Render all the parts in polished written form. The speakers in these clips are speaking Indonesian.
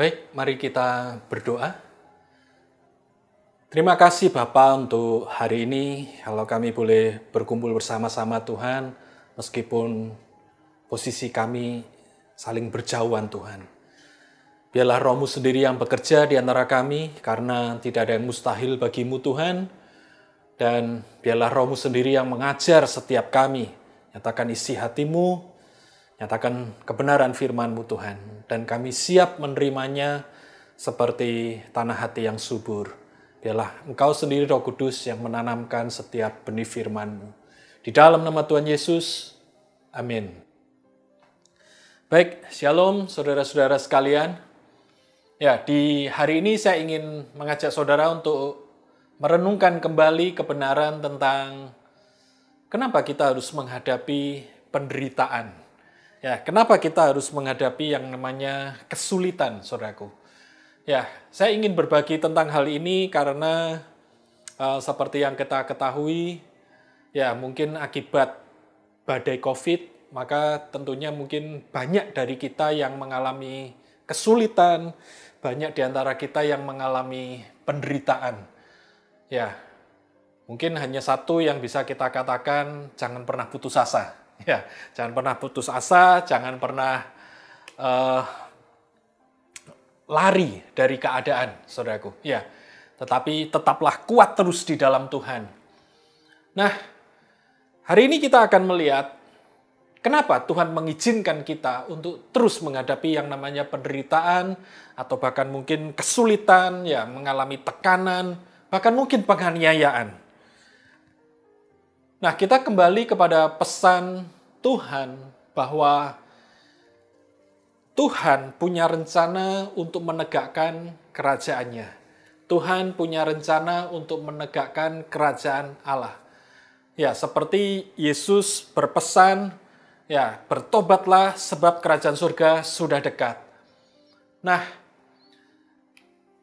Baik, mari kita berdoa. Terima kasih Bapa untuk hari ini, kalau kami boleh berkumpul bersama-sama Tuhan, meskipun posisi kami saling berjauhan Tuhan. Biarlah Roh-Mu sendiri yang bekerja di antara kami, karena tidak ada yang mustahil bagimu Tuhan, dan biarlah Roh-Mu sendiri yang mengajar setiap kami, nyatakan isi hatimu, nyatakan kebenaran firman-Mu Tuhan, dan kami siap menerimanya seperti tanah hati yang subur. Biarlah Engkau sendiri Roh Kudus yang menanamkan setiap benih firman-Mu. Di dalam nama Tuhan Yesus, amin. Baik, shalom saudara-saudara sekalian. Ya, di hari ini saya ingin mengajak saudara untuk merenungkan kembali kebenaran tentang kenapa kita harus menghadapi penderitaan. Ya, kenapa kita harus menghadapi yang namanya kesulitan, saudaraku? Ya, saya ingin berbagi tentang hal ini karena seperti yang kita ketahui, ya mungkin akibat badai COVID, maka tentunya mungkin banyak dari kita yang mengalami kesulitan, banyak di antara kita yang mengalami penderitaan. Ya, mungkin hanya satu yang bisa kita katakan, jangan pernah putus asa. Ya, jangan pernah putus asa, jangan pernah lari dari keadaan, saudaraku. Ya, tetapi tetaplah kuat terus di dalam Tuhan. Nah, hari ini kita akan melihat kenapa Tuhan mengizinkan kita untuk terus menghadapi yang namanya penderitaan atau bahkan mungkin kesulitan, ya, mengalami tekanan, bahkan mungkin penganiayaan. Nah, kita kembali kepada pesan Tuhan bahwa Tuhan punya rencana untuk menegakkan kerajaannya. Tuhan punya rencana untuk menegakkan kerajaan Allah. Ya, seperti Yesus berpesan, ya, bertobatlah sebab kerajaan surga sudah dekat. Nah,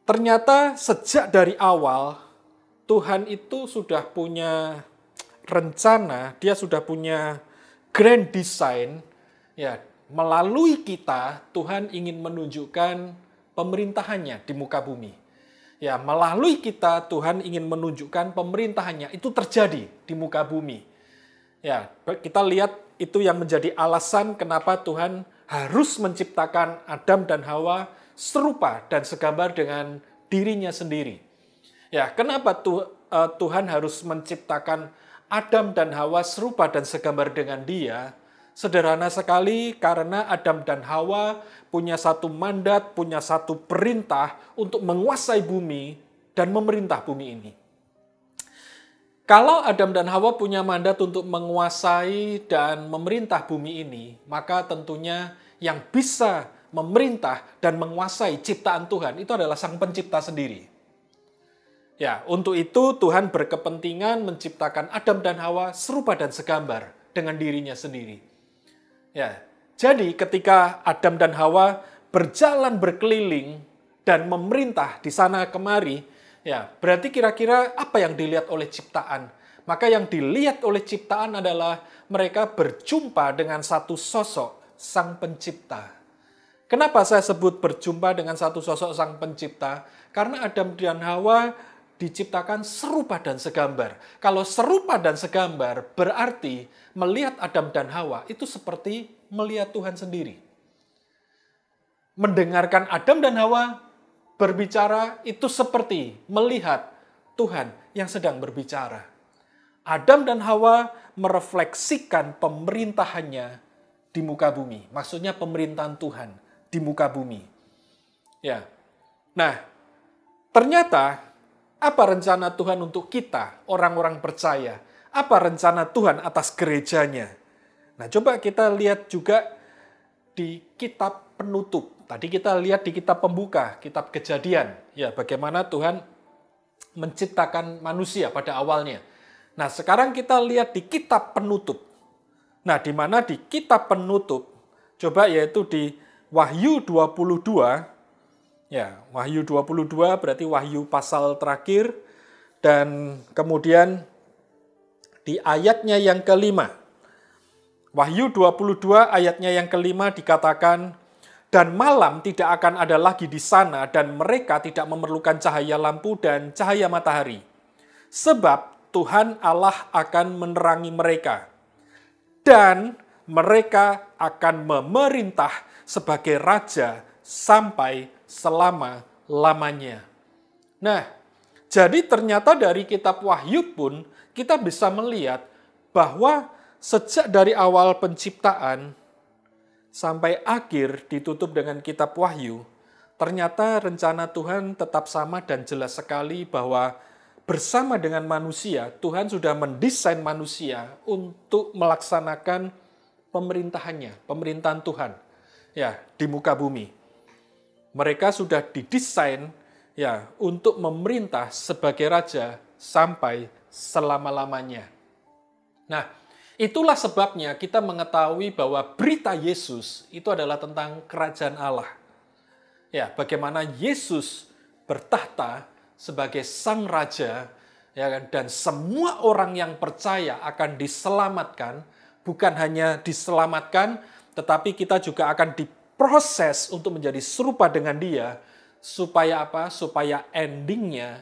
ternyata sejak dari awal Tuhan itu sudah punya rencana, dia sudah punya grand design, ya, melalui kita Tuhan ingin menunjukkan pemerintahannya di muka bumi. Ya, melalui kita Tuhan ingin menunjukkan pemerintahannya itu terjadi di muka bumi. Ya, kita lihat itu yang menjadi alasan kenapa Tuhan harus menciptakan Adam dan Hawa serupa dan segambar dengan dirinya sendiri. Ya, kenapa Tuhan harus menciptakan Adam dan Hawa serupa dan segambar dengan Dia? Sederhana sekali, karena Adam dan Hawa punya satu mandat, punya satu perintah untuk menguasai bumi dan memerintah bumi ini. Kalau Adam dan Hawa punya mandat untuk menguasai dan memerintah bumi ini, maka tentunya yang bisa memerintah dan menguasai ciptaan Tuhan itu adalah Sang Pencipta sendiri. Ya, untuk itu Tuhan berkepentingan menciptakan Adam dan Hawa serupa dan segambar dengan dirinya sendiri. Ya, jadi ketika Adam dan Hawa berjalan berkeliling dan memerintah di sana kemari, ya, berarti kira-kira apa yang dilihat oleh ciptaan? Maka yang dilihat oleh ciptaan adalah mereka berjumpa dengan satu sosok Sang Pencipta. Kenapa saya sebut berjumpa dengan satu sosok Sang Pencipta? Karena Adam dan Hawa diciptakan serupa dan segambar. Kalau serupa dan segambar berarti melihat Adam dan Hawa itu seperti melihat Tuhan sendiri. Mendengarkan Adam dan Hawa berbicara itu seperti melihat Tuhan yang sedang berbicara. Adam dan Hawa merefleksikan pemerintahannya di muka bumi. Maksudnya pemerintahan Tuhan di muka bumi. Ya. Nah, ternyata apa rencana Tuhan untuk kita, orang-orang percaya? Apa rencana Tuhan atas gerejanya? Nah, coba kita lihat juga di kitab penutup. Tadi kita lihat di kitab pembuka, kitab Kejadian. Ya, bagaimana Tuhan menciptakan manusia pada awalnya. Nah, sekarang kita lihat di kitab penutup. Nah, di mana di kitab penutup, coba yaitu di Wahyu 22, ya, Wahyu 22 berarti Wahyu pasal terakhir, dan kemudian di ayatnya yang kelima. Wahyu 22 ayatnya yang kelima dikatakan, Dan malam tidak akan ada lagi di sana, dan mereka tidak memerlukan cahaya lampu dan cahaya matahari. Sebab Tuhan Allah akan menerangi mereka. Dan mereka akan memerintah sebagai raja sampai selama-lamanya. Nah, jadi ternyata dari kitab Wahyu pun kita bisa melihat bahwa sejak dari awal penciptaan sampai akhir ditutup dengan kitab Wahyu, ternyata rencana Tuhan tetap sama dan jelas sekali bahwa bersama dengan manusia, Tuhan sudah mendesain manusia untuk melaksanakan pemerintahannya, pemerintahan Tuhan ya di muka bumi. Mereka sudah didesain ya untuk memerintah sebagai raja sampai selama-lamanya. Nah, itulah sebabnya kita mengetahui bahwa berita Yesus itu adalah tentang kerajaan Allah. Ya, bagaimana Yesus bertahta sebagai sang raja, ya kan, dan semua orang yang percaya akan diselamatkan, bukan hanya diselamatkan, tetapi kita juga akan diproses untuk menjadi serupa dengan dia, supaya apa? Supaya endingnya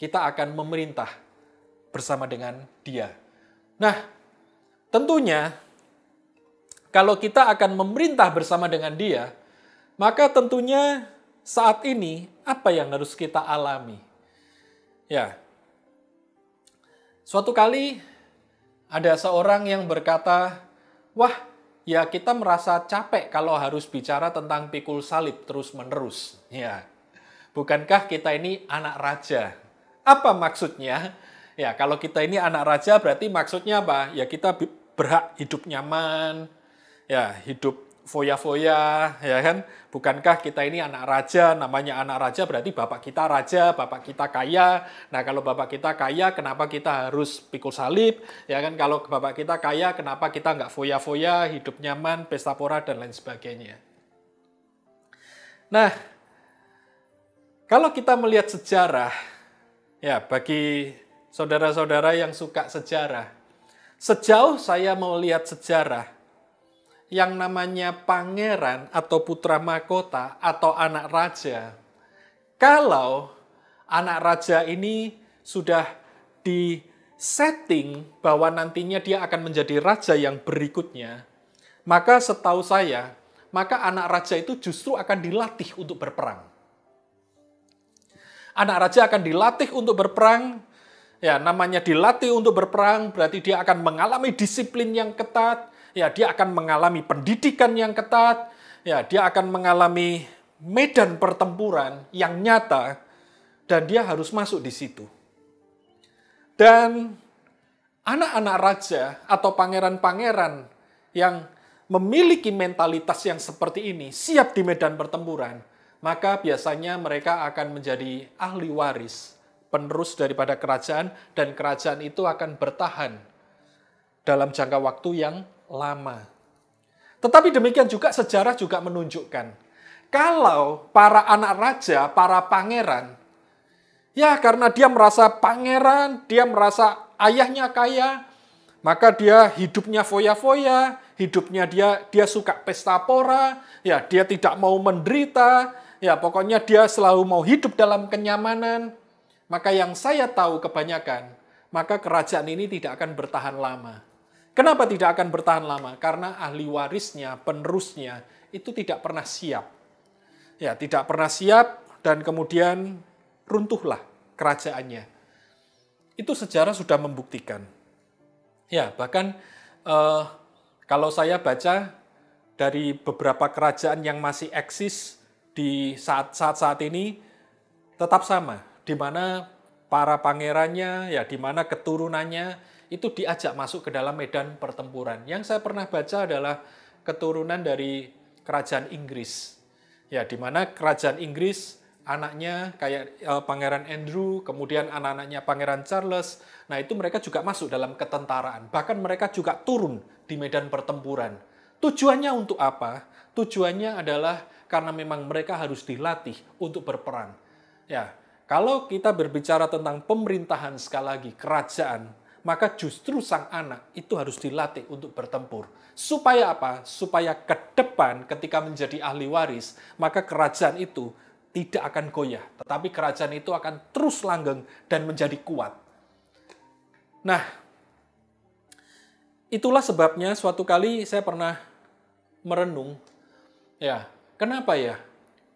kita akan memerintah bersama dengan dia. Nah, tentunya kalau kita akan memerintah bersama dengan dia, maka tentunya saat ini apa yang harus kita alami? Ya, suatu kali ada seorang yang berkata, wah, ya kita merasa capek kalau harus bicara tentang pikul salib terus-menerus. Ya, bukankah kita ini anak raja? Apa maksudnya? Ya, kalau kita ini anak raja berarti maksudnya apa? Ya kita berhak hidup nyaman, ya hidup foya-foya, ya kan? Bukankah kita ini anak raja, namanya anak raja berarti bapak kita raja, bapak kita kaya. Nah, kalau bapak kita kaya, kenapa kita harus pikul salib? Ya kan, kalau bapak kita kaya, kenapa kita nggak foya-foya, hidup nyaman, pesta pora, dan lain sebagainya. Nah, kalau kita melihat sejarah, ya bagi saudara-saudara yang suka sejarah, sejauh saya melihat sejarah, yang namanya pangeran atau putra mahkota atau anak raja, kalau anak raja ini sudah disetting bahwa nantinya dia akan menjadi raja yang berikutnya, maka setahu saya, maka anak raja itu justru akan dilatih untuk berperang. Anak raja akan dilatih untuk berperang, ya namanya dilatih untuk berperang berarti dia akan mengalami disiplin yang ketat, ya, dia akan mengalami pendidikan yang ketat, ya, dia akan mengalami medan pertempuran yang nyata, dan dia harus masuk di situ. Dan anak-anak raja atau pangeran-pangeran yang memiliki mentalitas yang seperti ini, siap di medan pertempuran, maka biasanya mereka akan menjadi ahli waris, penerus daripada kerajaan, dan kerajaan itu akan bertahan dalam jangka waktu yang lama. Tetapi demikian juga sejarah juga menunjukkan kalau para anak raja, para pangeran, ya karena dia merasa pangeran, dia merasa ayahnya kaya, maka dia hidupnya foya-foya, hidupnya dia suka pesta pora, ya dia tidak mau menderita, ya pokoknya dia selalu mau hidup dalam kenyamanan. Maka yang saya tahu kebanyakan, maka kerajaan ini tidak akan bertahan lama. Kenapa tidak akan bertahan lama? Karena ahli warisnya, penerusnya, itu tidak pernah siap. Ya, tidak pernah siap, dan kemudian runtuhlah kerajaannya. Itu sejarah sudah membuktikan. Ya, bahkan kalau saya baca dari beberapa kerajaan yang masih eksis di saat-saat ini, tetap sama, di mana para pangerannya, ya di mana keturunannya, itu diajak masuk ke dalam medan pertempuran. Yang saya pernah baca adalah keturunan dari kerajaan Inggris. Ya, di mana kerajaan Inggris anaknya kayak Pangeran Andrew, kemudian anak-anaknya Pangeran Charles. Nah, itu mereka juga masuk dalam ketentaraan. Bahkan mereka juga turun di medan pertempuran. Tujuannya untuk apa? Tujuannya adalah karena memang mereka harus dilatih untuk berperang. Ya, kalau kita berbicara tentang pemerintahan sekali lagi, kerajaan, maka justru sang anak itu harus dilatih untuk bertempur. Supaya apa? Supaya ke depan ketika menjadi ahli waris, maka kerajaan itu tidak akan goyah, tetapi kerajaan itu akan terus langgeng dan menjadi kuat. Nah, itulah sebabnya suatu kali saya pernah merenung, ya, kenapa ya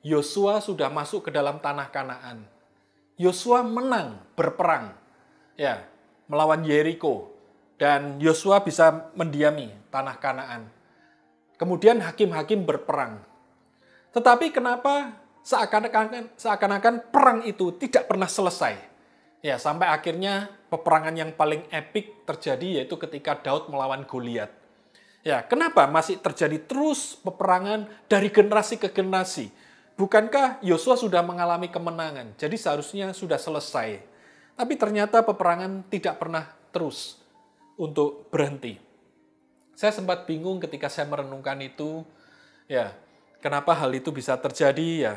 Yosua sudah masuk ke dalam tanah Kanaan. Yosua menang berperang, ya, melawan Yeriko, dan Yosua bisa mendiami tanah Kanaan. Kemudian hakim-hakim berperang. Tetapi kenapa seakan-akan perang itu tidak pernah selesai? Ya, sampai akhirnya peperangan yang paling epik terjadi yaitu ketika Daud melawan Goliat. Ya, kenapa masih terjadi terus peperangan dari generasi ke generasi? Bukankah Yosua sudah mengalami kemenangan? Jadi seharusnya sudah selesai. Tapi ternyata peperangan tidak pernah terus untuk berhenti. Saya sempat bingung ketika saya merenungkan itu. Ya, kenapa hal itu bisa terjadi? Ya,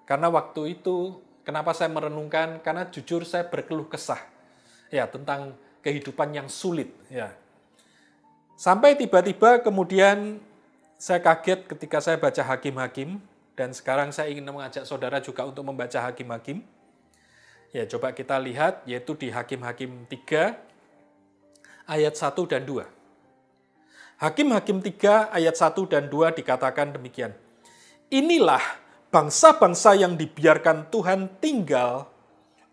karena waktu itu, kenapa saya merenungkan? Karena jujur saya berkeluh kesah, ya, tentang kehidupan yang sulit, ya. Sampai tiba-tiba kemudian saya kaget ketika saya baca Hakim-Hakim, dan sekarang saya ingin mengajak saudara juga untuk membaca Hakim-Hakim. Ya, coba kita lihat, yaitu di Hakim-Hakim 3, ayat 1 dan 2. Hakim-Hakim 3, ayat 1 dan 2 dikatakan demikian. Inilah bangsa-bangsa yang dibiarkan Tuhan tinggal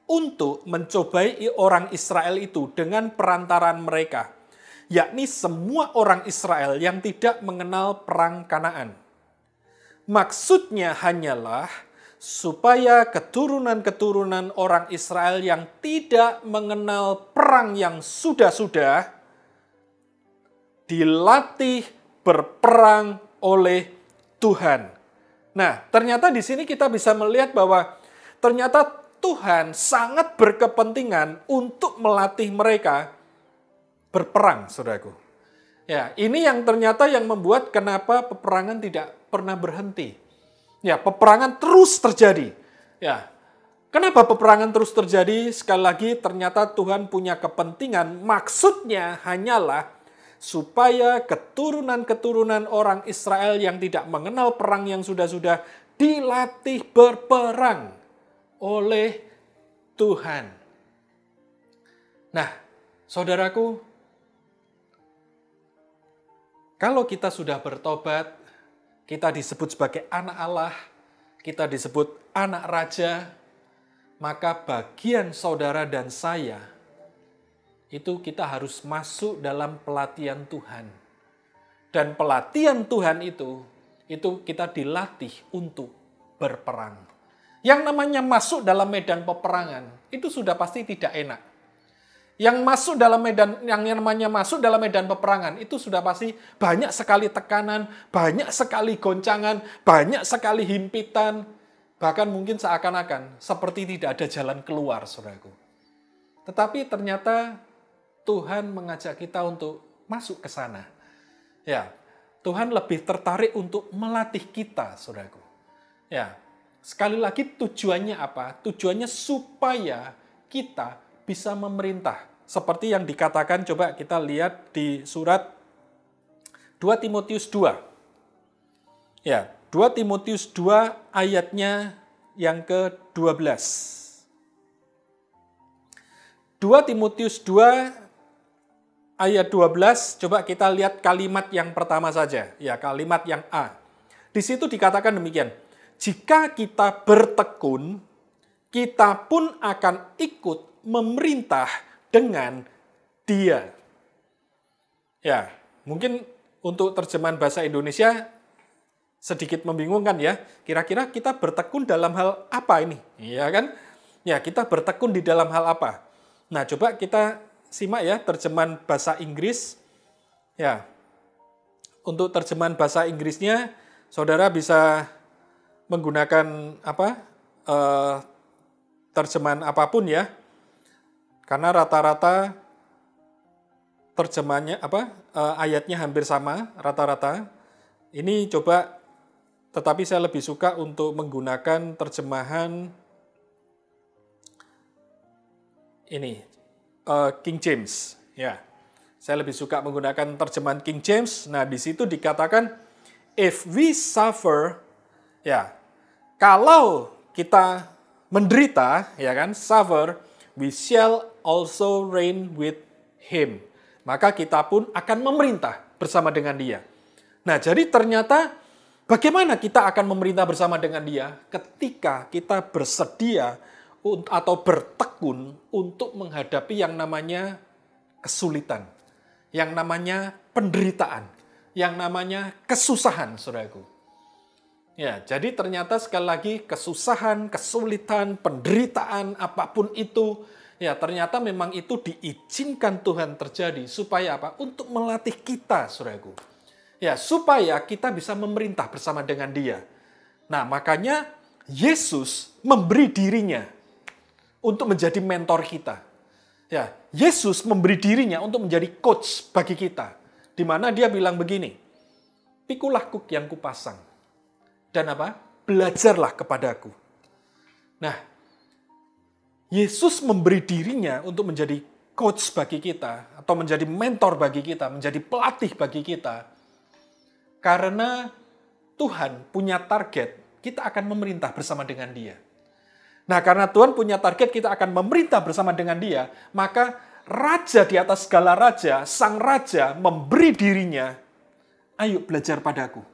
untuk mencobai orang Israel itu dengan perantaraan mereka, yakni semua orang Israel yang tidak mengenal perang Kanaan. Maksudnya hanyalah supaya keturunan-keturunan orang Israel yang tidak mengenal perang yang sudah-sudah dilatih berperang oleh Tuhan. Nah, ternyata di sini kita bisa melihat bahwa ternyata Tuhan sangat berkepentingan untuk melatih mereka berperang, saudaraku. Ya, ini yang ternyata yang membuat kenapa peperangan tidak pernah berhenti. Ya, peperangan terus terjadi. Ya, kenapa peperangan terus terjadi? Sekali lagi, ternyata Tuhan punya kepentingan. Maksudnya hanyalah supaya keturunan-keturunan orang Israel yang tidak mengenal perang yang sudah-sudah dilatih berperang oleh Tuhan. Nah, saudaraku, kalau kita sudah bertobat, kita disebut sebagai anak Allah, kita disebut anak raja, maka bagian saudara dan saya itu kita harus masuk dalam pelatihan Tuhan. Dan pelatihan Tuhan itu kita dilatih untuk berperang. Yang namanya masuk dalam medan peperangan, itu sudah pasti tidak enak. Yang namanya masuk dalam medan peperangan, itu sudah pasti banyak sekali tekanan, banyak sekali goncangan, banyak sekali himpitan, bahkan mungkin seakan-akan seperti tidak ada jalan keluar, saudaraku. Tetapi ternyata Tuhan mengajak kita untuk masuk ke sana. Ya, Tuhan lebih tertarik untuk melatih kita, saudaraku. Ya, sekali lagi tujuannya apa? Tujuannya supaya kita bisa memerintah. Seperti yang dikatakan, coba kita lihat di surat 2 Timotius 2. Ya, 2 Timotius 2 ayatnya yang ke-12. 2 Timotius 2 ayat 12, coba kita lihat kalimat yang pertama saja. Ya, kalimat yang A. Di situ dikatakan demikian. Jika kita bertekun, kita pun akan ikut memerintah dengan Dia. Ya, mungkin untuk terjemahan bahasa Indonesia sedikit membingungkan ya. Kira-kira kita bertekun dalam hal apa ini? Iya kan? Ya, kita bertekun di dalam hal apa? Nah, coba kita simak ya terjemahan bahasa Inggris. Ya, untuk terjemahan bahasa Inggrisnya, saudara bisa menggunakan terjemahan apapun ya, karena rata-rata terjemahannya ayatnya hampir sama rata-rata. Ini coba, tetapi saya lebih suka untuk menggunakan terjemahan ini. King James, Ya, saya lebih suka menggunakan terjemahan King James. Nah, di situ dikatakan, if we suffer, ya, kalau kita menderita, ya kan, suffer, we shall also reign with him. Maka kita pun akan memerintah bersama dengan dia. Nah, jadi ternyata bagaimana kita akan memerintah bersama dengan dia ketika kita bersedia atau bertekun untuk menghadapi yang namanya kesulitan, yang namanya penderitaan, yang namanya kesusahan, saudaraku. Ya, jadi ternyata sekali lagi kesusahan, kesulitan, penderitaan, apapun itu, ya ternyata memang itu diizinkan Tuhan terjadi. Supaya apa? Untuk melatih kita, saudaraku. Ya, supaya kita bisa memerintah bersama dengan dia. Nah, makanya Yesus memberi dirinya untuk menjadi mentor kita. Ya, Yesus memberi dirinya untuk menjadi coach bagi kita. Di mana dia bilang begini, pikulah kuk yang kupasang. Dan apa? Belajarlah kepadaku. Nah, Yesus memberi dirinya untuk menjadi coach bagi kita, atau menjadi mentor bagi kita, menjadi pelatih bagi kita. Karena Tuhan punya target, kita akan memerintah bersama dengan dia. Nah, karena Tuhan punya target, kita akan memerintah bersama dengan dia, maka Raja di atas segala raja, Sang Raja memberi dirinya, ayo belajar padaku.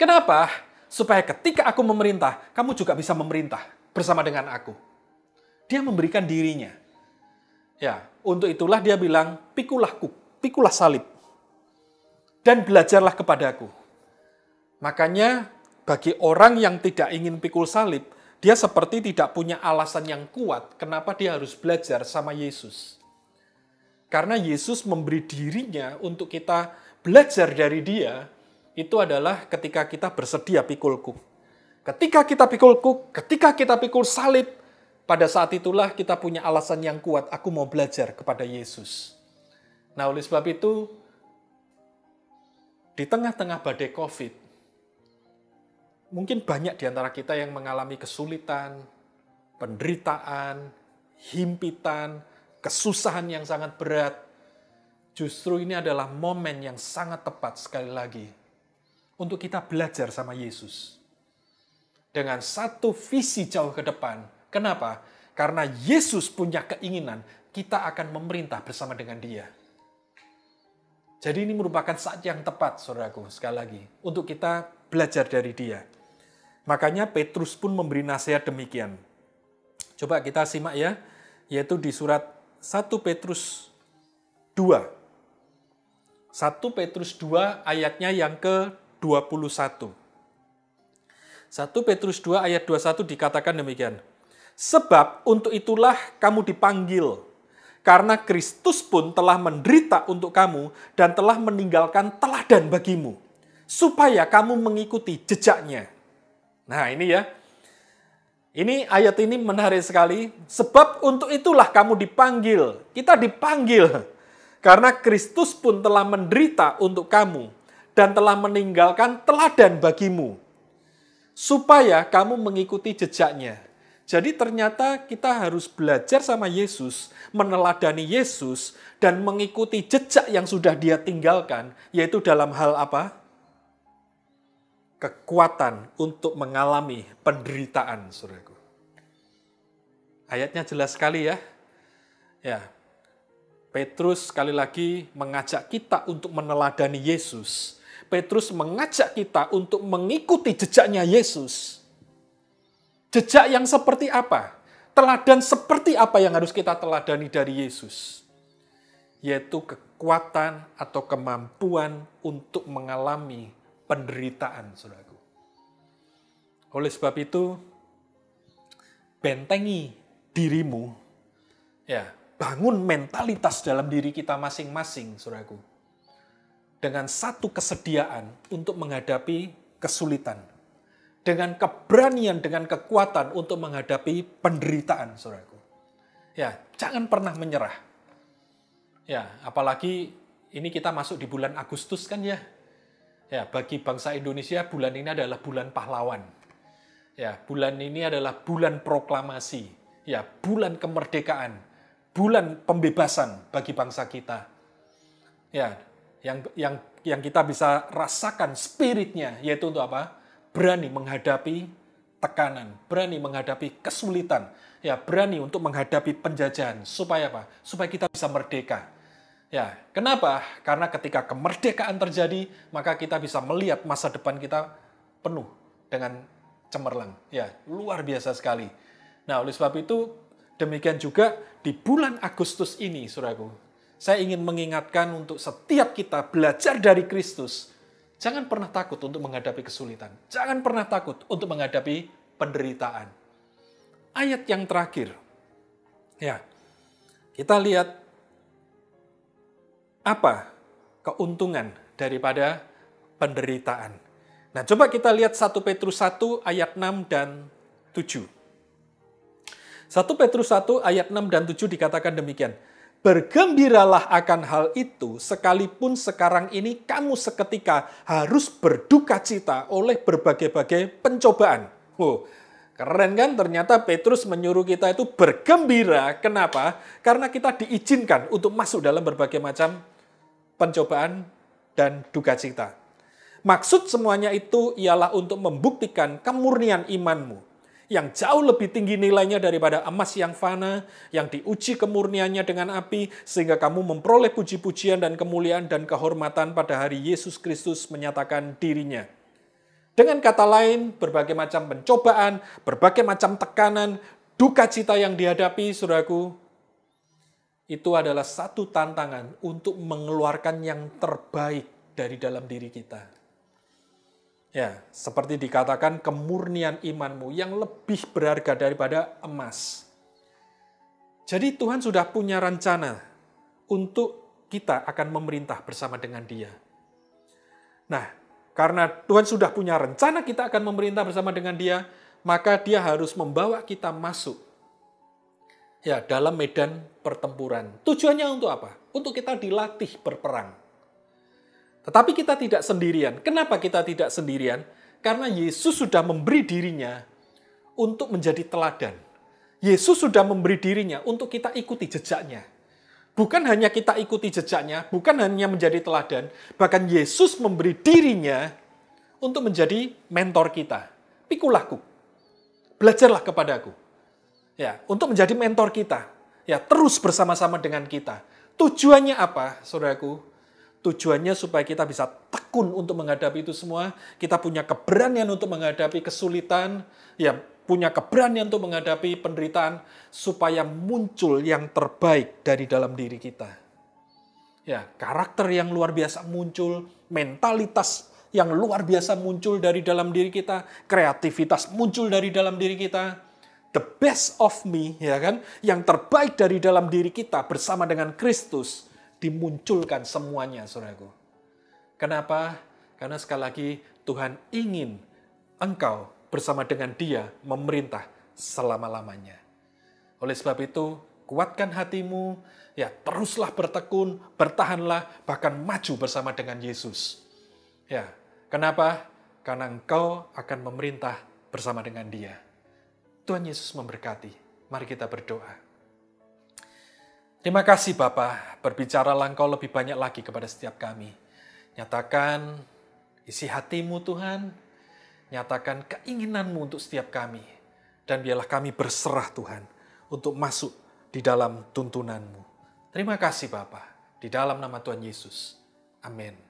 Kenapa? Supaya ketika aku memerintah, kamu juga bisa memerintah bersama dengan aku. Dia memberikan dirinya. Ya, untuk itulah dia bilang, pikulah salib, dan belajarlah kepadaku. Makanya, bagi orang yang tidak ingin pikul salib, dia seperti tidak punya alasan yang kuat kenapa dia harus belajar sama Yesus. Karena Yesus memberi dirinya untuk kita belajar dari dia, itu adalah ketika kita bersedia pikul kuk. Ketika kita pikul kuk, ketika kita pikul salib, pada saat itulah kita punya alasan yang kuat, aku mau belajar kepada Yesus. Nah, oleh sebab itu, di tengah-tengah badai COVID, mungkin banyak di antara kita yang mengalami kesulitan, penderitaan, himpitan, kesusahan yang sangat berat. Justru ini adalah momen yang sangat tepat sekali lagi untuk kita belajar sama Yesus. Dengan satu visi jauh ke depan. Kenapa? Karena Yesus punya keinginan kita akan memerintah bersama dengan dia. Jadi ini merupakan saat yang tepat, saudaraku, sekali lagi, untuk kita belajar dari dia. Makanya Petrus pun memberi nasihat demikian. Coba kita simak ya, yaitu di surat 1 Petrus 2. 1 Petrus 2 ayatnya yang ke-21. 1 Petrus 2 ayat 21 dikatakan demikian. Sebab untuk itulah kamu dipanggil, karena Kristus pun telah menderita untuk kamu dan telah meninggalkan teladan bagimu, supaya kamu mengikuti jejaknya. Nah ini ya, ini ayat ini menarik sekali. Sebab untuk itulah kamu dipanggil, kita dipanggil. Karena Kristus pun telah menderita untuk kamu dan telah meninggalkan teladan bagimu, supaya kamu mengikuti jejaknya. Jadi ternyata kita harus belajar sama Yesus, meneladani Yesus, dan mengikuti jejak yang sudah dia tinggalkan, yaitu dalam hal apa? Kekuatan untuk mengalami penderitaan, saudaraku. Ayatnya jelas sekali ya. Ya, Petrus sekali lagi mengajak kita untuk meneladani Yesus. Petrus mengajak kita untuk mengikuti jejaknya Yesus. Jejak yang seperti apa? Teladan seperti apa yang harus kita teladani dari Yesus? Yaitu kekuatan atau kemampuan untuk mengalami penderitaan, saudaraku. Oleh sebab itu, bentengi dirimu, ya, bangun mentalitas dalam diri kita masing-masing, saudaraku. Dengan satu kesediaan untuk menghadapi kesulitan. Dengan keberanian, dengan kekuatan untuk menghadapi penderitaan, saudaraku. Ya, jangan pernah menyerah. Ya, apalagi ini kita masuk di bulan Agustus kan ya. Ya, bagi bangsa Indonesia bulan ini adalah bulan pahlawan. Ya, bulan ini adalah bulan proklamasi. Ya, bulan kemerdekaan. bulan pembebasan bagi bangsa kita. Ya, yang kita bisa rasakan spiritnya, yaitu untuk apa? Berani menghadapi tekanan, berani menghadapi kesulitan, ya, berani untuk menghadapi penjajahan. Supaya apa? Supaya kita bisa merdeka. Ya, kenapa? Karena ketika kemerdekaan terjadi, maka kita bisa melihat masa depan kita penuh dengan cemerlang. Ya, luar biasa sekali. Nah, oleh sebab itu, demikian juga di bulan Agustus ini, saudaraku, saya ingin mengingatkan untuk setiap kita belajar dari Kristus. Jangan pernah takut untuk menghadapi kesulitan. Jangan pernah takut untuk menghadapi penderitaan. Ayat yang terakhir. Ya, kita lihat apa keuntungan daripada penderitaan. Nah, coba kita lihat 1 Petrus 1 ayat 6 dan 7. 1 Petrus 1 ayat 6 dan 7 dikatakan demikian. Bergembiralah akan hal itu, sekalipun sekarang ini kamu seketika harus berduka cita oleh berbagai-bagai pencobaan. Keren kan? Ternyata Petrus menyuruh kita itu bergembira. Kenapa? Karena kita diizinkan untuk masuk dalam berbagai macam pencobaan dan duka cita. Maksud semuanya itu ialah untuk membuktikan kemurnian imanmu, yang jauh lebih tinggi nilainya daripada emas yang fana, yang diuji kemurniannya dengan api, sehingga kamu memperoleh puji-pujian dan kemuliaan dan kehormatan pada hari Yesus Kristus menyatakan dirinya. Dengan kata lain, berbagai macam pencobaan, berbagai macam tekanan, duka cita yang dihadapi, saudaraku, itu adalah satu tantangan untuk mengeluarkan yang terbaik dari dalam diri kita. Ya, seperti dikatakan kemurnian imanmu yang lebih berharga daripada emas. Jadi Tuhan sudah punya rencana untuk kita akan memerintah bersama dengan Dia. Nah, karena Tuhan sudah punya rencana kita akan memerintah bersama dengan Dia, maka Dia harus membawa kita masuk ya dalam medan pertempuran. Tujuannya untuk apa? Untuk kita dilatih berperang. Tetapi kita tidak sendirian. Kenapa kita tidak sendirian? Karena Yesus sudah memberi dirinya untuk menjadi teladan. Yesus sudah memberi dirinya untuk kita ikuti jejaknya. Bukan hanya kita ikuti jejaknya, bukan hanya menjadi teladan, bahkan Yesus memberi dirinya untuk menjadi mentor kita. Pikulahku, belajarlah kepadaku. Ya, untuk menjadi mentor kita. Ya, terus bersama-sama dengan kita. Tujuannya apa, saudaraku? Tujuannya supaya kita bisa tekun untuk menghadapi itu semua. Kita punya keberanian untuk menghadapi kesulitan. Ya, punya keberanian untuk menghadapi penderitaan. Supaya muncul yang terbaik dari dalam diri kita. Ya, karakter yang luar biasa muncul. Mentalitas yang luar biasa muncul dari dalam diri kita. Kreativitas muncul dari dalam diri kita. The best of me, ya kan? Yang terbaik dari dalam diri kita bersama dengan Kristus. Dimunculkan semuanya, saudaraku. Kenapa? Karena sekali lagi Tuhan ingin engkau bersama dengan Dia memerintah selama-lamanya. Oleh sebab itu, kuatkan hatimu, ya teruslah bertekun, bertahanlah, bahkan maju bersama dengan Yesus. Ya, kenapa? Karena engkau akan memerintah bersama dengan Dia. Tuhan Yesus memberkati. Mari kita berdoa. Terima kasih Bapa, berbicaralah Engkau lebih banyak lagi kepada setiap kami. Nyatakan isi hatimu Tuhan, nyatakan keinginanmu untuk setiap kami. Dan biarlah kami berserah Tuhan untuk masuk di dalam tuntunanmu. Terima kasih Bapa, di dalam nama Tuhan Yesus. Amin.